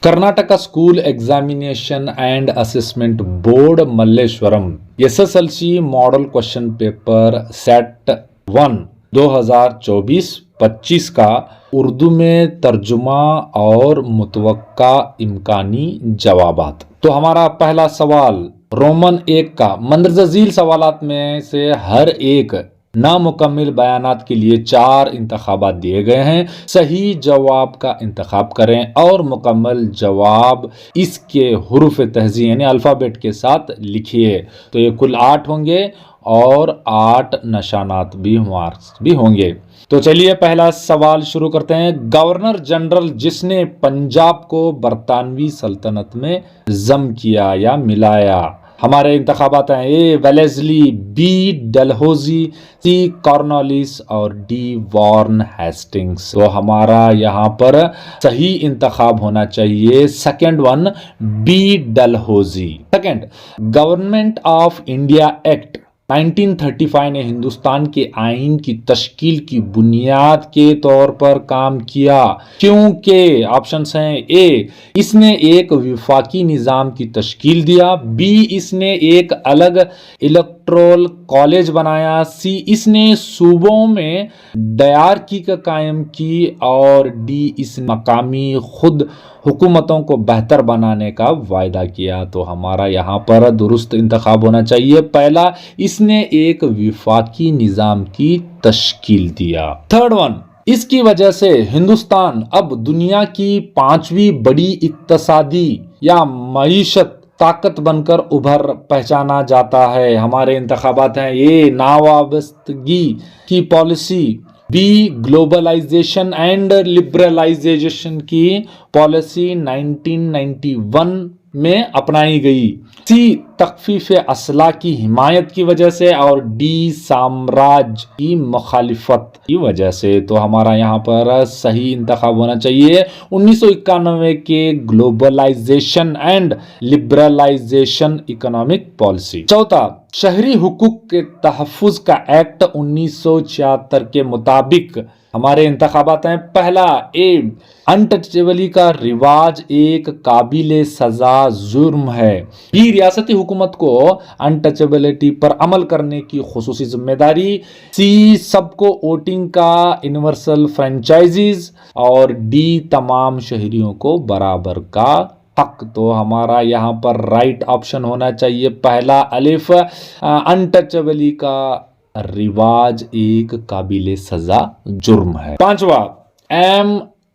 Karnataka School Examination and Assessment Board Malleshwaram SSLC model question paper set 1 2024-25 का उर्दू में तर्जुमा और मुतवक्का इम्कानी जवाबात। तो हमारा पहला सवाल रोमन 1 का मंदरजा झील सवालात में से हर एक नामुकम्मिल बयानात के लिए 4 इंतखाबात दिए गए हैं। सही जवाब का इंतखाब करें और मुकम्मल जवाब इसके हुरूफ तहज़ी यानी अल्फ़ाबेट के साथ लिखिए। तो ये कुल 8 होंगे और 8 निशानात भी मार्क्स भी होंगे। तो चलिए पहला सवाल शुरू करते हैं। गवर्नर जनरल जिसने पंजाब को बरतानवी सल्तनत में जम किया या मिलाया। हमारे इंतखाबात हैं A Wellesley, B Dalhousie, C Cornwallis और डी वॉर्न हेस्टिंग्स। तो हमारा यहाँ पर सही इंतखाब होना चाहिए second one B Dalhousie. Second, government of India act 1935 ने हिंदुस्तान के आइन की तश्कील की बुनियाद के तौर पर काम किया क्योंकि ऑप्शंस हैं ए इसने एक विफाकी निज़ाम की तश्कील दिया, बी इसने एक अलग इलेक्टोरल कॉलेज बनाया, सी इसने सूबों में डायरकी का कायम की और डी इस मकामी खुद हुकूमतों को बेहतर बनाने का वायदा किया। तो हमारा यहाँ पर दुरुस्त इंतखाब होना चाहिए पहला, इसने एक विफाकी निज़ाम की तश्कील दिया। थर्ड वन, इसकी वजह से हिंदुस्तान अब दुनिया की 5वीं बड़ी इक्तसादी या मईशत ताकत बनकर उभर पहचाना जाता है। हमारे इंतखाबात हैं ये नावाबस्तगी की policy, B globalisation and liberalisation की पॉलिसी 1991 में अपनाई गई, सी तखफीफ असला की हिमायत की वजह से और डी साम्राज्य की मुखालिफत की वजह से। तो हमारा यहाँ पर सही इंतखाब होना चाहिए 1991 के globalisation and liberalisation economic policy. चौथा, शहरी हुकूक के तहफ़्फ़ुज़ का एक्ट 1976 के मुताबिक हमारे इंतखाबात हैं पहला ए अनटचेबली का रिवाज एक काबिले सजा जुर्म है, बी रियासती हुकूमत को अनटचेबिलिटी पर अमल करने की खुसूसी जिम्मेदारी, सी सबको वोटिंग का यूनिवर्सल फ्रेंचाइजीज और डी तमाम शहरियों को बराबर का हक। तो हमारा यहाँ पर राइट ऑप्शन होना चाहिए पहला अलिफ अनटचेबली का रिवाज एक काबिले सजा जुर्म है। पांचवा,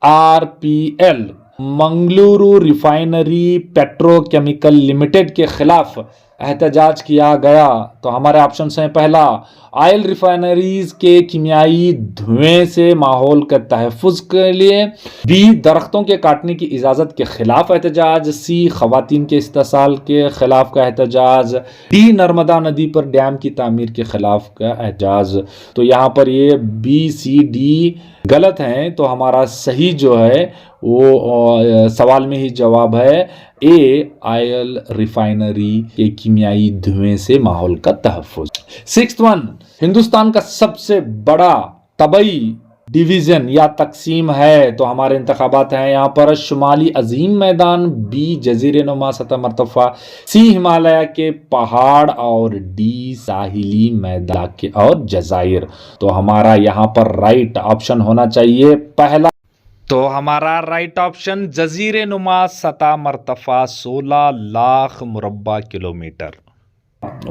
MRPL Mangaluru refinery petrochemical limited के खिलाफ एहतजाज किया गया। तो हमारे ऑप्शंस हैं पहला ऑयल रिफाइनरीज के कीमियाई धुएं से माहौल के तहफ़्फ़ुज़ के लिए, बी दरख्तों के काटने की इजाज़त के खिलाफ एहतजाज, सी ख़वातीन के इस्तेसाल के खिलाफ का एहतजाज, डी नर्मदा नदी पर डैम की तामीर के खिलाफ का एहतजाज। तो यहाँ पर ये बी सी डी गलत हैं। तो हमारा सही जो है वो सवाल में ही जवाब है ए ऑयल रिफाइनरी के कीमियाई धुएं से माहौल का तहफ़्फ़ुज़। सिक्स्थ वन, हिंदुस्तान का सबसे बड़ा तबई डिवीज़न या तकसीम है। तो हमारे इंतखाबात हैं यहाँ पर शुमाली अजीम मैदान, बी जजीरे नुमा सतह मरतफ़ा, सी हिमालय के पहाड़ और डी साहिली मैदान के और जज़ाइर। तो हमारा यहाँ पर राइट ऑप्शन होना चाहिए पहला। तो हमारा राइट ऑप्शन जजीरे नुमा सतह मरतफ़ा 16 लाख मुरब्बा किलोमीटर।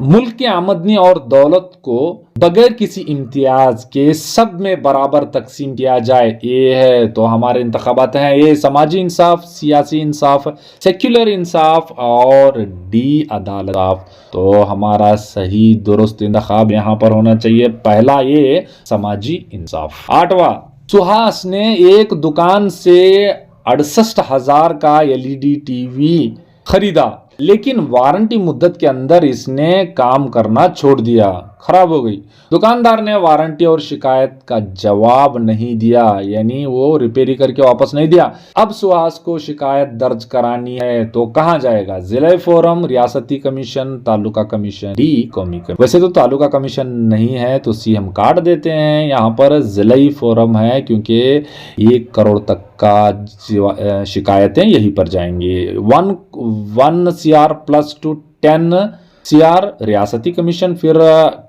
मुल्क के आमदनी और दौलत को बगैर किसी इम्तियाज के सब में बराबर तकसीम किया जाए, ये है। तो हमारे इंतखाबात हैं ये समाजी इंसाफ, सियासी इंसाफ, सेक्युलर इंसाफ और डी अदालत। तो हमारा सही दुरुस्त इंतखाब यहाँ पर होना चाहिए पहला ये समाजी इंसाफ। आठवां, सुहास ने एक दुकान से 68,000 का LED टीवी खरीदा लेकिन वारंटी मुद्दत के अंदर इसने काम करना छोड़ दिया। खराब हो गई। दुकानदार ने वारंटी और शिकायत का जवाब नहीं दिया, यानी वो रिपेयरी करके वापस नहीं दिया। अब सुहास को शिकायत दर्ज करानी है तो कहाँ जाएगा? जिला फोरम, रियासती कमीशन, तालुका कमीशन, डी कौमी कमीशन। वैसे तो तालुका कमीशन नहीं है तो सी हम काट देते हैं, यहाँ पर जिला फोरम है क्योंकि 1 करोड़ तक का शिकायतें यहीं पर जाएंगी। 1 CR प्लस टू 10 CR रियासती कमीशन, फिर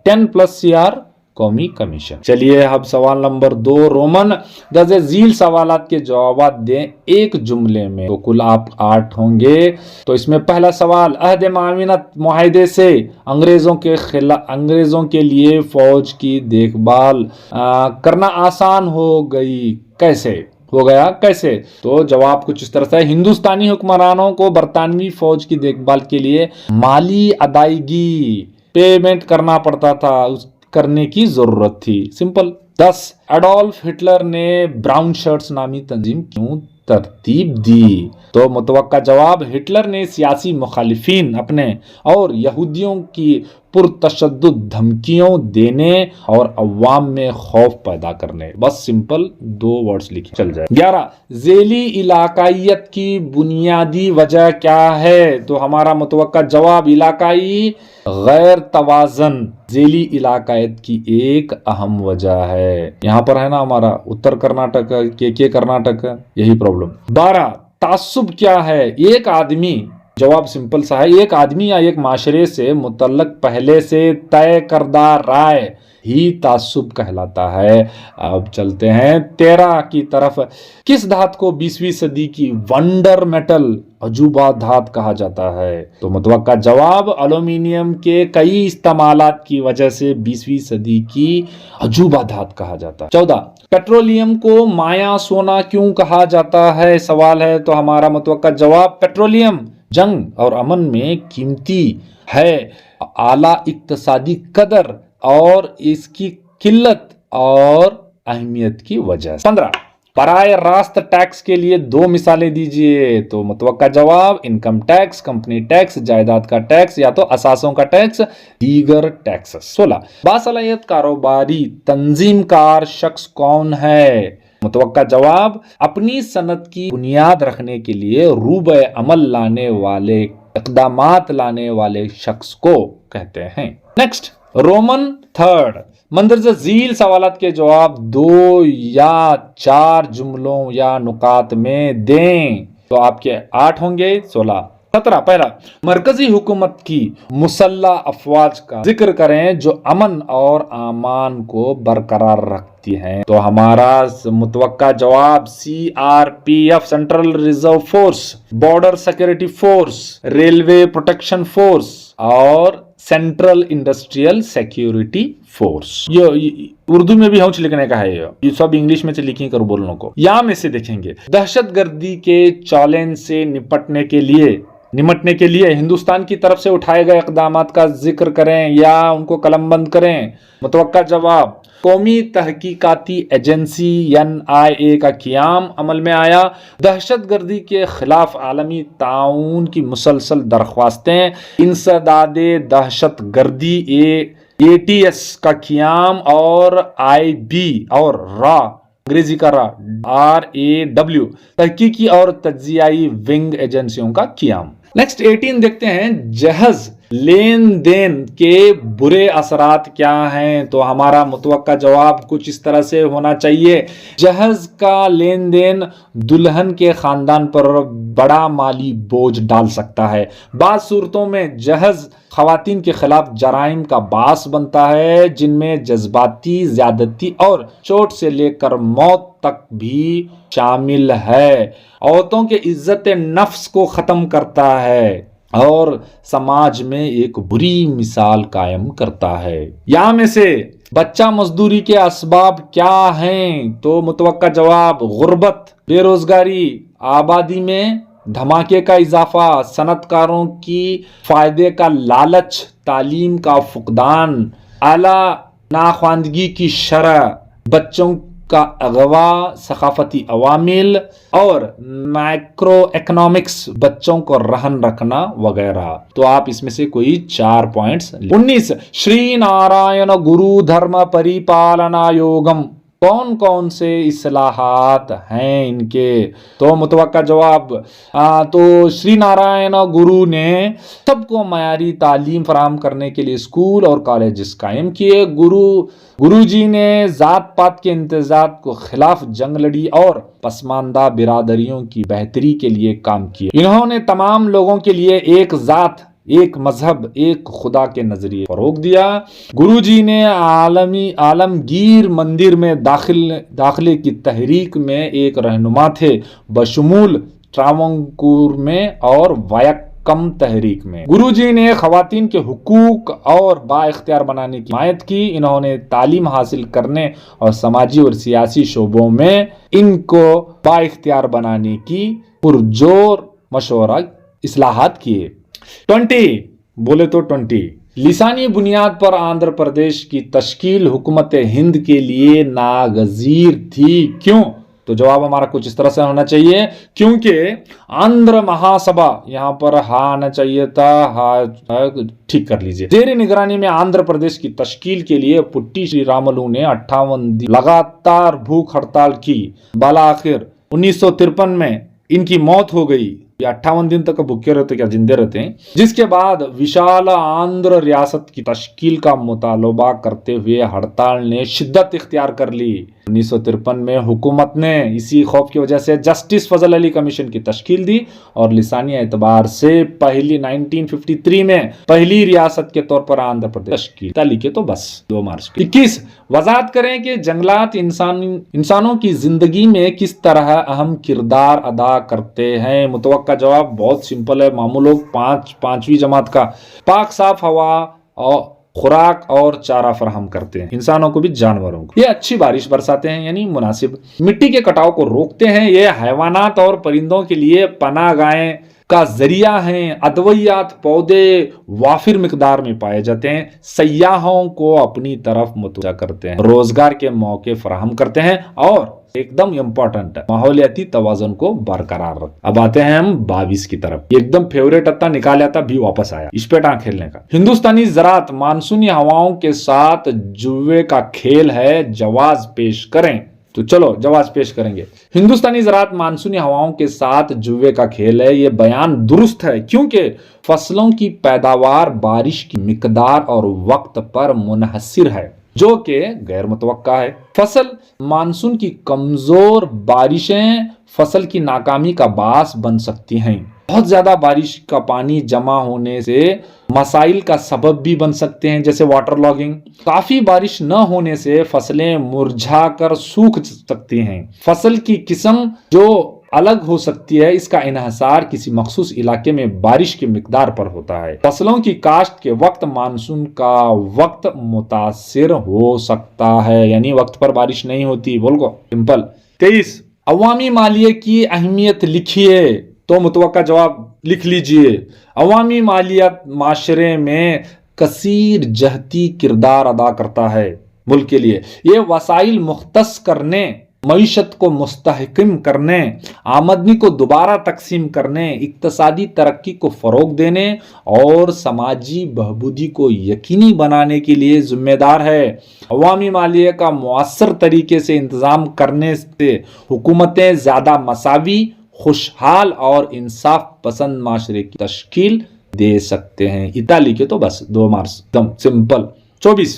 10 प्लस CR कौमी कमीशन। चलिए अब सवाल नंबर 2 रोमन दर्जे झील सवालात के जवाब दें एक जुमले में। तो कुल आप 8 होंगे। तो इसमें पहला सवाल, अहद माविनत मुआहदे से अंग्रेजों के लिए फौज की देखभाल करना आसान हो गई, कैसे हो गया, कैसे? तो जवाब कुछ इस तरह से, हिंदुस्तानी हुक्मरानों को बरतानवी फौज की देखभाल के लिए माली अदायगी पेमेंट करना पड़ता था, उस करने की जरूरत थी। सिंपल। 10 एडोल्फ हिटलर ने ब्राउन शर्ट्स नामी तंजीम क्यों तरतीब दी? तो मुतवक्का जवाब, हिटलर ने सियासी मुखालिफिन अपने और यहूदियों की पुरतशद्दुद धमकियों देने और अवाम में खौफ पैदा करने। बस सिंपल 2 वर्ड्स लिखे चल जाए। 11 झेली इलाकाइयत की बुनियादी वजह क्या है? तो हमारा मुतवक्का जवाब, इलाकाई गैर तवाजन झेली इलाकायत की एक अहम वजह है। यहाँ पर है ना हमारा उत्तर कर्नाटक के कर्नाटक, यही प्रॉब्लम। 12 तासुब क्या है? एक आदमी, जवाब सिंपल सा है, एक आदमी या एक माशरे से मुतल्लक पहले से तय करदा राय ही तासुब कहलाता है। अब चलते हैं 13 की तरफ। किस धात को 20वीं सदी की वंडर मेटल अजूबा धात कहा जाता है? तो मुतवक्का जवाब, एल्यूमिनियम के कई इस्तेमालात की वजह से 20वीं सदी की अजूबा धात कहा जाता है। 14 पेट्रोलियम को माया सोना क्यों कहा जाता है? सवाल है। तो हमारा मुतवक्का जवाब, पेट्रोलियम जंग और अमन में कीमती है, आला इक्तसादी कदर और इसकी किल्लत और अहमियत की वजह से। 15 बराए रास्त टैक्स के लिए 2 मिसालें दीजिए। तो मुतवक्का जवाब, इनकम टैक्स, कंपनी टैक्स, जायदाद का टैक्स या तो असासों का टैक्स, दीगर टैक्सेस। 16 बासलाहियत कारोबारी तंजीमकार शख्स कौन है? मुतवक्का जवाब, अपनी सनत की बुनियाद रखने के लिए रूबे अमल लाने वाले, इक़दामात लाने वाले शख्स को कहते हैं। नेक्स्ट रोमन 3 मंदरजा झील सवालात के जवाब 2 या 4 जुमलों या नुकात में दें। तो आपके 8 होंगे। 16 17 पहला, मरकजी हुकूमत की मुसल्ला अफवाज का जिक्र करें जो अमन और आमान को बरकरार रखती हैं। तो हमारा मुतवक्का जवाब, CRPF central reserve force, border security force, railway protection force और सेंट्रल इंडस्ट्रियल सिक्योरिटी फोर्स। ये उर्दू में भी हम लिखने का है, ये सब इंग्लिश में लिखी करो बोलने को। यहाँ में से देखेंगे, दहशतगर्दी के चैलेंज से निपटने के लिए हिंदुस्तान की तरफ से उठाए गए इक़दामात का जिक्र करें या उनको कलमबंद करें। मुतवक्का जवाब, कौमी तहकीकाती एजेंसी NIA का क़याम अमल में आया, दहशतगर्दी के खिलाफ आलमी ताउन की मुसलसल दरख्वास्तें, इंसदादे दहशतगर्दी ATS का क़याम और IB और RA अंग्रेजी का RAW तहकीकी और तज्जियाई विंग एजेंसियों का क़याम। नेक्स्ट 18 देखते हैं, जहज लेन देन के बुरे असरात क्या हैं? तो हमारा मुतवक्का जवाब कुछ इस तरह से होना चाहिए, जहज का लेन देन दुल्हन के खानदान पर बड़ा माली बोझ डाल सकता है। बाज़ सूरतों में जहज खवातीन के खिलाफ जराइम का बास बनता है, जिनमें जज्बाती ज्यादती और चोट से लेकर मौत तक भी शामिल है। औरतों के इज्जत नफ्स को खत्म करता है और समाज में एक बुरी मिसाल कायम करता है। यहाँ में से बच्चा मजदूरी के असबाब क्या हैं? तो मुतवक्का जवाब, गुर्बत, बेरोजगारी, आबादी में धमाके का इजाफा, सनतकारों की फायदे का लालच, तालीम का फुकदान, आला नाख्वानदगी की शरह, बच्चों का अगवा, सकाफती अवामिल और माइक्रो इकोनॉमिक्स, बच्चों को रहन रखना वगैरह। तो आप इसमें से कोई 4 पॉइंट्स। 19 श्री नारायण गुरु धर्म परिपालना योगम, कौन कौन से इस्लाहात हैं इनके? तो मुतवक्का जवाब, तो श्री नारायण गुरु ने सबको मयारी तालीम फराहम करने के लिए स्कूल और कॉलेजेस कायम किए। गुरु जी ने जात पात के इंतजात को खिलाफ जंग लड़ी और पसमानदा बिरादरियों की बेहतरी के लिए काम किया। इन्होंने तमाम लोगों के लिए एक जात, एक मजहब, एक खुदा के नजरिए फरोग दिया। गुरुजी ने आलमगीर मंदिर में दाखिले की तहरीक में एक रहनुमा थे, बशमूल ट्रावंकूर में और वायक्कम तहरीक में। गुरुजी ने खवातीन के हुकूक और बाइख्तियार बनाने की हिमायत की। इन्होंने तालीम हासिल करने और समाजी और सियासी शोबों में इनको बाइख्तियार बनाने की पुरजोर मशवरा इस्लाहात किए। 20 बोले तो 20 लिसानी बुनियाद पर आंध्र प्रदेश की तश्कील हुकूमत हिंद के लिए नागजीर थी। क्यों? तो जवाब हमारा कुछ इस तरह से होना चाहिए, क्योंकि आंध्र महासभा, यहां पर हा आना चाहिए था, हा ठीक कर लीजिए। जेर निगरानी में आंध्र प्रदेश की तश्कील के लिए पुट्टी श्री रामलू ने 58 दिन लगातार भूख हड़ताल की। बालाखिर 1953 में इनकी मौत हो गई। 58 दिन तक भूखे रहते, क्या जिंदे रहते हैं। जिसके बाद विशाल आंध्र रियासत की तश्कील का मुतालबा करते हुए हड़ताल ने शिद्दत इख्तियार कर ली। 1953 में हुकूमत ने इसी खौफ की वजह से जस्टिस फजल अली कमीशन की तश्कील दी और लिसानी एतबार से 1953 में पहली रियासत के तौर पर आंध्र प्रदेश तश्कील लिखे। तो बस 2 मार्च। 21 वजाहत करें कि जंगलात इंसानों की जिंदगी में किस तरह अहम किरदार अदा करते हैं। मुतवक्का जवाब बहुत सिंपल है मामू लोग, 5वीं जमात का। पाक साफ हवा और खुराक और चारा फराहम करते हैं इंसानों को भी जानवरों को। ये अच्छी बारिश बरसाते हैं, यानी मुनासिब। मिट्टी के कटाव को रोकते हैं। ये हैवानात और परिंदों के लिए पनाहगाहें का जरिया हैं। अद्वियात पौधे वाफिर मिकदार में पाए जाते हैं। सयाहों को अपनी तरफ मुतवज्जा करते हैं, रोजगार के मौके फराहम करते हैं और एकदम इंपॉर्टेंट है, माहौलियाती तवाज़ुन को बरकरार रख। अब आते हैं हम 22 की तरफ। एकदम फेवरेट था, निकाला था भी वापस आया, इस पे टांग खेलने का। हिंदुस्तानी ज़राअत मानसूनी हवाओं के साथ जुए का खेल है, जवाज पेश करें। तो चलो जवाब पेश करेंगे। हिंदुस्तानी ज़राअत मानसूनी हवाओं के साथ जुए का खेल है। ये बयान दुरुस्त है क्योंकि फसलों की पैदावार बारिश की मिकदार और वक्त पर मुनहसिर है, जो कि गैर मुतवक्का है। फसल मानसून की कमजोर बारिशें फसल की नाकामी का बास बन सकती हैं। बहुत ज्यादा बारिश का पानी जमा होने से मसाइल का सबब भी बन सकते हैं, जैसे वाटर लॉगिंग। काफी बारिश न होने से फसलें मुरझाकर सूख सकती हैं। फसल की किस्म जो अलग हो सकती है, इसका इन्हसार किसी मखसूस इलाके में बारिश की मिकदार पर होता है। फसलों की काश्त के वक्त मानसून का वक्त मुतासिर हो सकता है, यानी वक्त पर बारिश नहीं होती। बोल को सिंपल। 23 अवामी मालिये की अहमियत लिखिए। तो मुतवक्का जवाब लिख लीजिए। अवामी मालियत माशरे में कसीर जहती किरदार अदा करता है मुल्क के लिए। ये वसाइल मुख्तस करने, मईशत को मुस्तहकम करने, आमदनी को दोबारा तकसीम करने, इक्तसादी तरक्की को फ़रोग देने और समाजी बहबूदी को यकीनी बनाने के लिए जिम्मेदार है। अवामी मालिया का मुअस्सर तरीके से इंतज़ाम करने से हुकूमतें ज़्यादा मसावी, खुशहाल और इंसाफ पसंद माशरे की तश्कील दे सकते हैं। इतना लिखे तो बस 2 मार्च, एकदम सिंपल। 24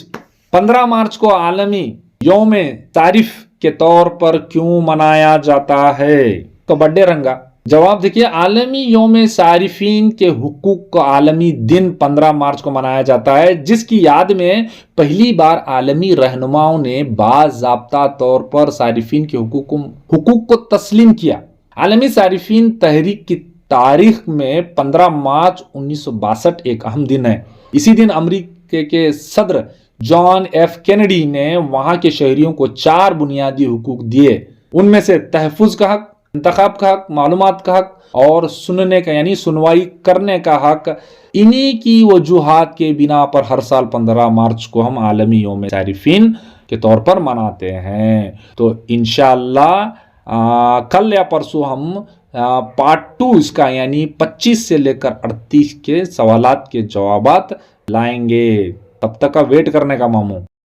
15 मार्च को आलमी यौम तारीफ के तौर पर क्यों मनाया जाता है? तो बर्थडे रंगा। जवाब देखिए, आलमी यौम सारिफीन के हुकूक का आलमी दिन 15 मार्च को मनाया जाता है, जिसकी याद में पहली बार आलमी रहनुमाओं ने बाज़ाब्ता तौर पर सारिफीन के हुकूक को तस्लीम किया। आलमी सारिफीन तहरीक की तारीख में 15 मार्च 1962 एक अहम दिन है। इसी दिन अमेरिका के सदर जॉन एफ कैनेडी ने वहां के शहरियों को 4 बुनियादी हुकूक दिए। उनमें से तहफ़्फ़ुज़ का हक, इंतखाब का हक, मालूमात का हक और सुनने का यानी सुनवाई करने का हक। इन्हीं की वजूहात के बिना पर हर साल 15 मार्च को हम आलमी यौम सारिफीन کے طور پر مناتے ہیں. تو انشاءاللہ کل یا پرسوں ہم پارٹ 2 اس کا یعنی 25 سے لے کر 38 کے سوالات کے جوابات لائیں گے. تب تک کا ویٹ کرنے کا ماموں.